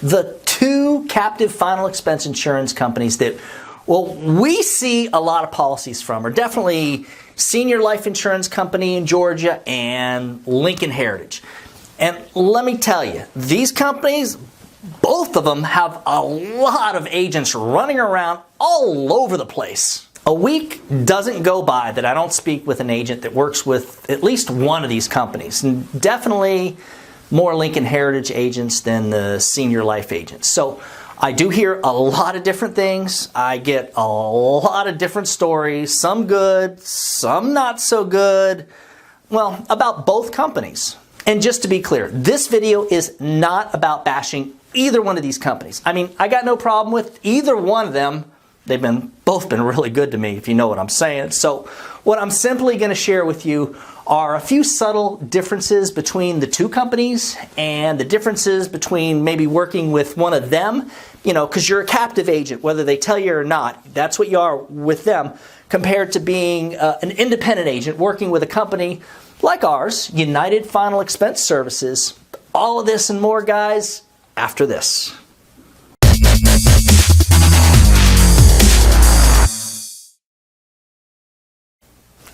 the two captive final expense insurance companies that, well, we see a lot of policies from are definitely Senior Life Insurance Company in Georgia and Lincoln Heritage. And let me tell you, these companies, both of them have a lot of agents running around all over the place. A week doesn't go by that I don't speak with an agent that works with at least one of these companies, and definitely more Lincoln Heritage agents than the Senior Life agents. So I do hear a lot of different things. I get a lot of different stories, some good, some not so good, well, about both companies. And just to be clear, this video is not about bashing either one of these companies. I mean, I got no problem with either one of them. They've both been really good to me, if you know what I'm saying. So what I'm simply going to share with you are a few subtle differences between the two companies and the differences between maybe working with one of them, you know, because you're a captive agent, whether they tell you or not, that's what you are with them, compared to being an independent agent working with a company like ours, United Final Expense Services. All of this and more, guys, after this.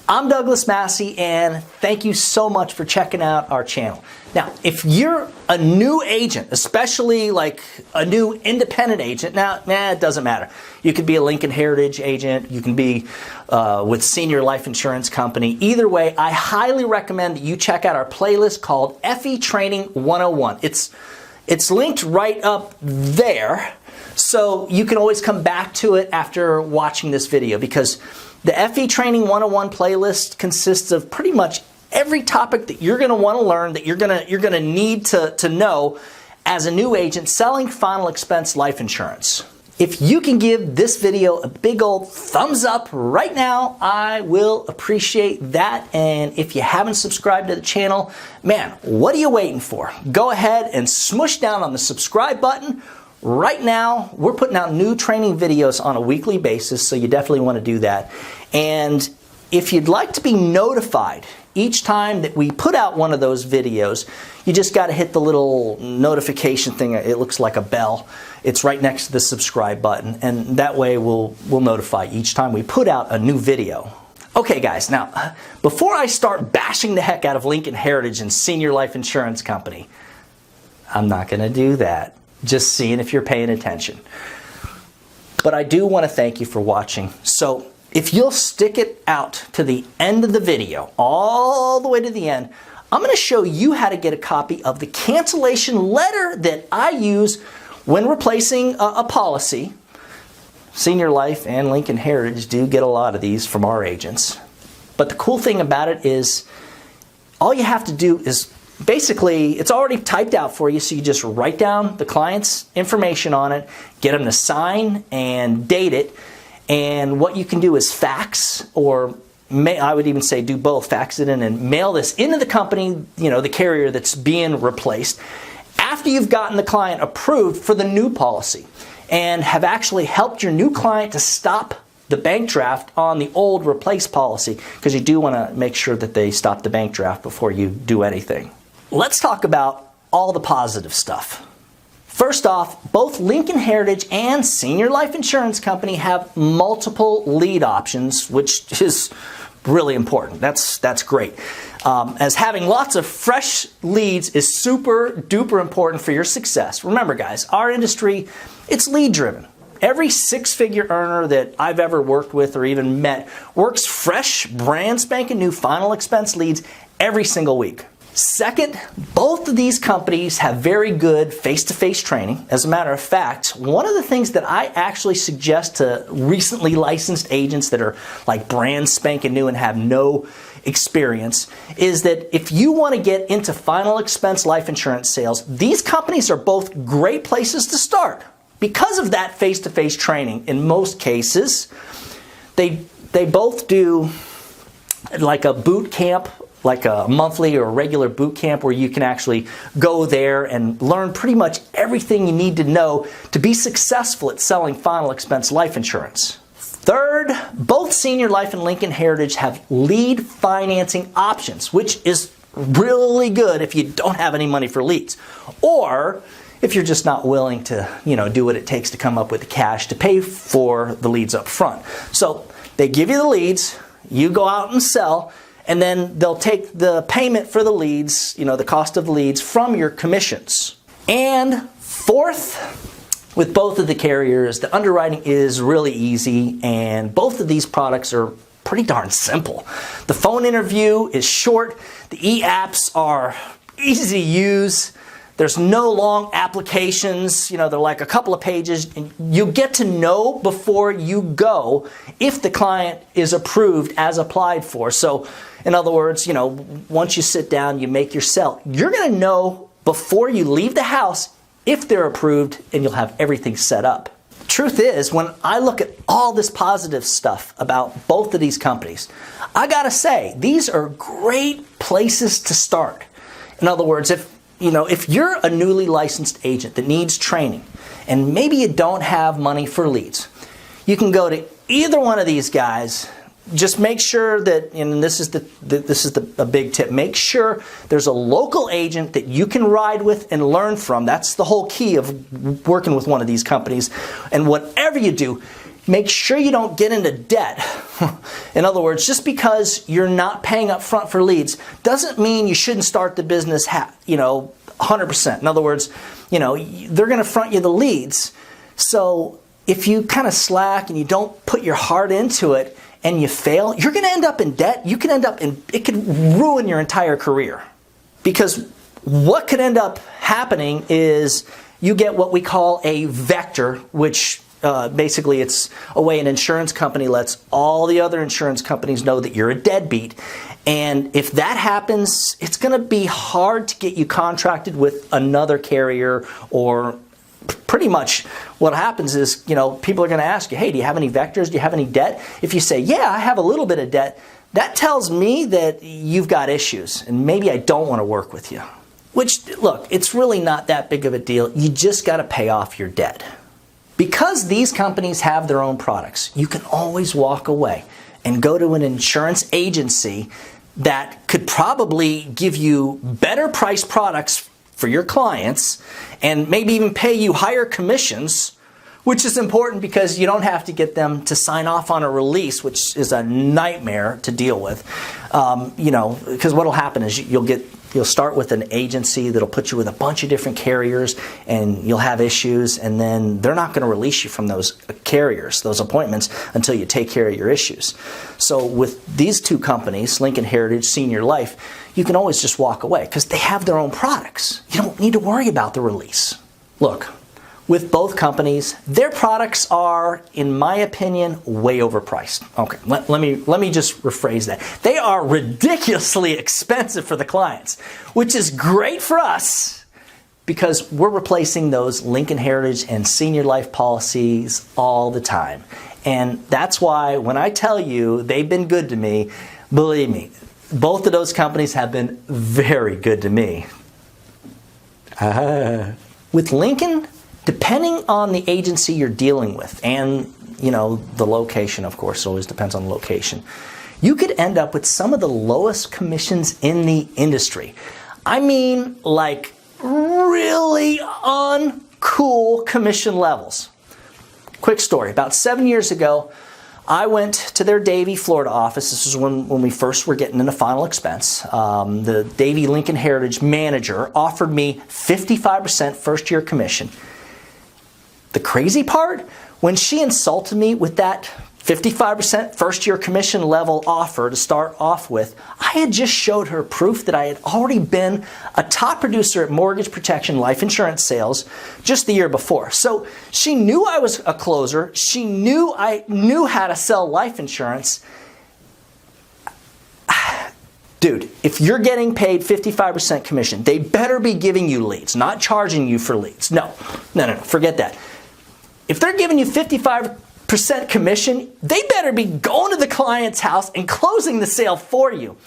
I'm Douglas Massi, and thank you so much for checking out our channel. Now, if you're a new agent, especially like a new independent agent, it doesn't matter. You could be a Lincoln Heritage agent, you can be with Senior Life Insurance Company. Either way, I highly recommend that you check out our playlist called FE Training 101. It's linked right up there, so you can always come back to it after watching this video, because the FE Training 101 playlist consists of pretty much every topic that you're going to want to learn, that you're going to need to know as a new agent selling final expense life insurance. If you can give this video a big old thumbs up right now, I will appreciate that. And if you haven't subscribed to the channel, man, what are you waiting for? Go ahead and smush down on the subscribe button. Right now, we're putting out new training videos on a weekly basis, so you definitely want to do that. And if you'd like to be notified each time that we put out one of those videos, you just got to hit the little notification thing. It looks like a bell. It's right next to the subscribe button, and that way we'll notify each time we put out a new video. Okay, guys, now, before I start bashing the heck out of Lincoln Heritage and Senior Life Insurance Company, I'm not going to do that. Just seeing if you're paying attention. But I do want to thank you for watching. So if you'll stick it out to the end of the video, all the way to the end, I'm going to show you how to get a copy of the cancellation letter that I use when replacing a policy. Senior Life and Lincoln Heritage do get a lot of these from our agents. But the cool thing about it is all you have to do is basically, it's already typed out for you, so you just write down the client's information on it, get them to sign and date it, and what you can do is fax, or I would even say do both, fax it in and mail this into the company, you know, the carrier that's being replaced, after you've gotten the client approved for the new policy and have actually helped your new client to stop the bank draft on the old replaced policy, because you do want to make sure that they stop the bank draft before you do anything. Let's talk about all the positive stuff. First off, both Lincoln Heritage and Senior Life Insurance Company have multiple lead options, which is really important. That's great. As having lots of fresh leads is super duper important for your success. Remember, guys, our industry, it's lead driven. Every six-figure earner that I've ever worked with or even met works fresh, brand spanking new final expense leads every single week. Second, both of these companies have very good face-to-face training. As a matter of fact, one of the things that I actually suggest to recently licensed agents that are like brand spanking new and have no experience is that if you want to get into final expense life insurance sales, these companies are both great places to start. Because of that face-to-face training, in most cases, they both do like a boot camp, like a monthly or regular boot camp where you can actually go there and learn pretty much everything you need to know to be successful at selling final expense life insurance. Third, both Senior Life and Lincoln Heritage have lead financing options, which is really good if you don't have any money for leads. Or if you're just not willing to, do what it takes to come up with the cash to pay for the leads up front. So they give you the leads, you go out and sell, and then they'll take the payment for the leads, the cost of the leads from your commissions. And fourth, with both of the carriers, the underwriting is really easy, and both of these products are pretty darn simple. The phone interview is short, the e-apps are easy to use, there's no long applications, they're like a couple of pages, and you get to know before you go if the client is approved as applied for. So, in other words, once you sit down, you make your sell, you're going to know before you leave the house if they're approved, and you'll have everything set up. Truth is, when I look at all this positive stuff about both of these companies, I gotta say, these are great places to start. In other words, if you're a newly licensed agent that needs training, and maybe you don't have money for leads, you can go to either one of these guys. Just make sure that, and this is a big tip, make sure there's a local agent that you can ride with and learn from. That's the whole key of working with one of these companies. And whatever you do, make sure you don't get into debt. In other words, just because you're not paying up front for leads doesn't mean you shouldn't start the business 100%. In other words, they're going to front you the leads. So if you kind of slack and you don't put your heart into it, and you fail, you're going to end up in debt. You can end up it could ruin your entire career. Because what could end up happening is you get what we call a vector, which basically it's a way an insurance company lets all the other insurance companies know that you're a deadbeat. And if that happens, it's going to be hard to get you contracted with another carrier, or pretty much what happens is, people are going to ask you, hey, do you have any vectors? Do you have any debt? If you say, yeah, I have a little bit of debt, that tells me that you've got issues and maybe I don't want to work with you. Which, look, it's really not that big of a deal. You just got to pay off your debt. Because these companies have their own products, you can always walk away and go to an insurance agency that could probably give you better priced products for your clients, and maybe even pay you higher commissions, which is important because you don't have to get them to sign off on a release, which is a nightmare to deal with. Because what'll happen is you'll start with an agency that'll put you with a bunch of different carriers, and you'll have issues, and then they're not going to release you from those carriers, those appointments, until you take care of your issues. So with these two companies, Lincoln Heritage, Senior Life, you can always just walk away because they have their own products. You don't need to worry about the release. Look, with both companies, their products are, in my opinion, way overpriced. Okay, let me just rephrase that. They are ridiculously expensive for the clients, which is great for us because we're replacing those Lincoln Heritage and Senior Life policies all the time. And that's why when I tell you they've been good to me, believe me, both of those companies have been very good to me. With Lincoln, depending on the agency you're dealing with, and the location, of course, always depends on the location, you could end up with some of the lowest commissions in the industry. I mean, like really uncool commission levels. Quick story. About 7 years ago, I went to their Davie, Florida office. This is when we first were getting into final expense. The Davie Lincoln Heritage manager offered me 55% first-year commission. The crazy part, when she insulted me with that 55% first-year commission level offer to start off with, I had just showed her proof that I had already been a top producer at mortgage protection life insurance sales just the year before. So she knew I was a closer. She knew I knew how to sell life insurance. Dude, if you're getting paid 55% commission, they better be giving you leads, not charging you for leads. No, forget that. If they're giving you 55% commission, they better be going to the client's house and closing the sale for you.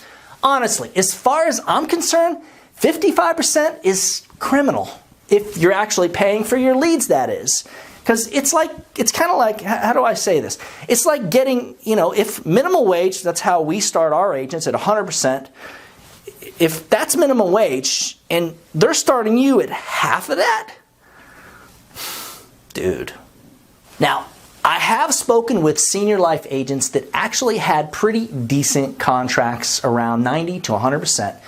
Honestly, as far as I'm concerned, 55% is criminal. If you're actually paying for your leads, that is. Because it's kind of like, how do I say this? It's like getting, if minimum wage, that's how we start our agents at 100%. If that's minimum wage and they're starting you at half of that, dude. Now, I have spoken with senior life agents that actually had pretty decent contracts, around 90 to 100%,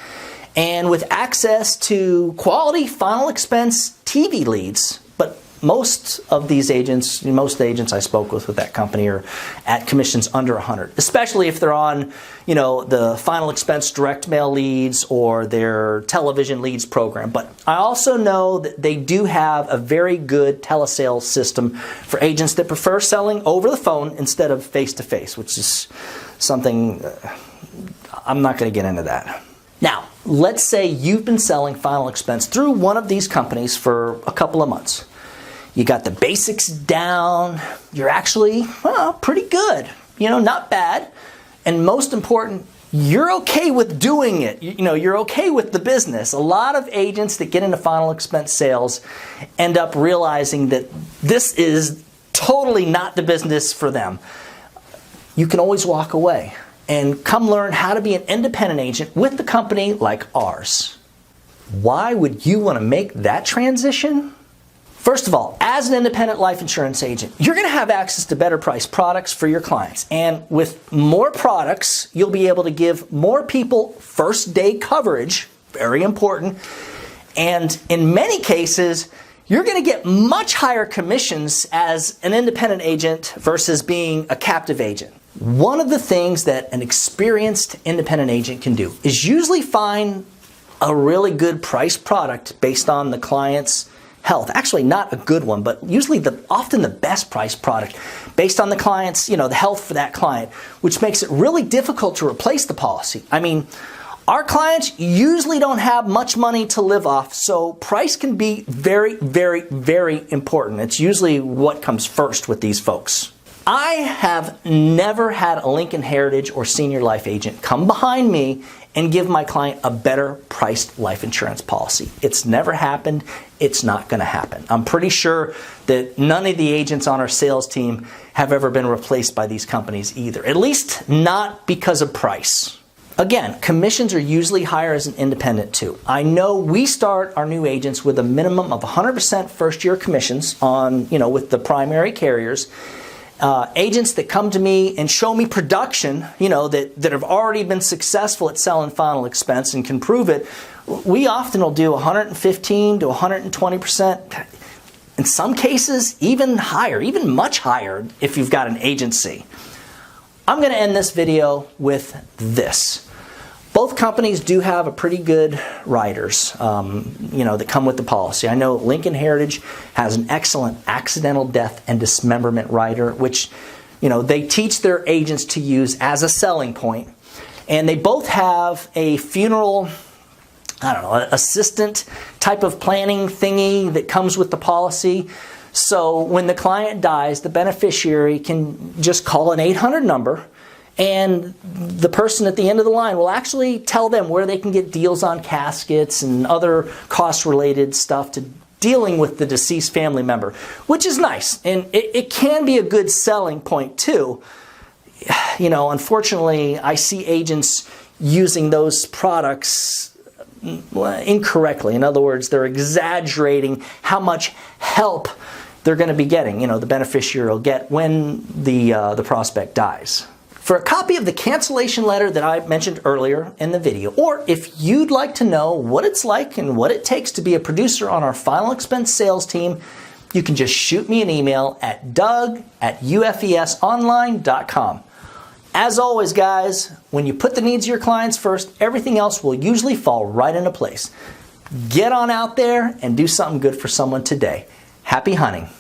and with access to quality final expense TV leads. But most agents I spoke with that company are at commissions under 100, especially if they're on, the final expense direct mail leads or their television leads program. But I also know that they do have a very good telesales system for agents that prefer selling over the phone instead of face-to-face, which is something I'm not going to get into that. Now, let's say you've been selling final expense through one of these companies for a couple of months. You got the basics down. You're actually, pretty good. Not bad. And most important, you're okay with doing it. You're okay with the business. A lot of agents that get into final expense sales end up realizing that this is totally not the business for them. You can always walk away and come learn how to be an independent agent with a company like ours. Why would you want to make that transition? First of all, as an independent life insurance agent, you're going to have access to better priced products for your clients. And with more products, you'll be able to give more people first day coverage, very important. And in many cases, you're going to get much higher commissions as an independent agent versus being a captive agent. One of the things that an experienced independent agent can do is usually find a really good priced product based on the client's health. Actually, not a good one, but usually often the best priced product based on the client's, the health for that client, which makes it really difficult to replace the policy. I mean, our clients usually don't have much money to live off, so price can be very, very, very important. It's usually what comes first with these folks. I have never had a Lincoln Heritage or Senior Life agent come behind me and give my client a better priced life insurance policy. It's never happened. It's not going to happen. I'm pretty sure that none of the agents on our sales team have ever been replaced by these companies either, at least not because of price. Again, commissions are usually higher as an independent too. I know we start our new agents with a minimum of 100% first year commissions on, with the primary carriers. Agents that come to me and show me production, that have already been successful at selling final expense and can prove it, we often will do 115 to 120%. In some cases, even higher, even much higher if you've got an agency. I'm going to end this video with this. Both companies do have a pretty good riders, that come with the policy. I know Lincoln Heritage has an excellent accidental death and dismemberment rider, which, they teach their agents to use as a selling point. And they both have a funeral, assistant type of planning thingy that comes with the policy. So when the client dies, the beneficiary can just call an 800 number, and the person at the end of the line will actually tell them where they can get deals on caskets and other cost-related stuff to dealing with the deceased family member, which is nice. And it can be a good selling point too. Unfortunately, I see agents using those products incorrectly. In other words, they're exaggerating how much help they're going to be getting, the beneficiary will get when the prospect dies. For a copy of the cancellation letter that I mentioned earlier in the video, or if you'd like to know what it's like and what it takes to be a producer on our final expense sales team, you can just shoot me an email at doug@ufesonline.com. As always, guys, when you put the needs of your clients first, everything else will usually fall right into place. Get on out there and do something good for someone today. Happy hunting.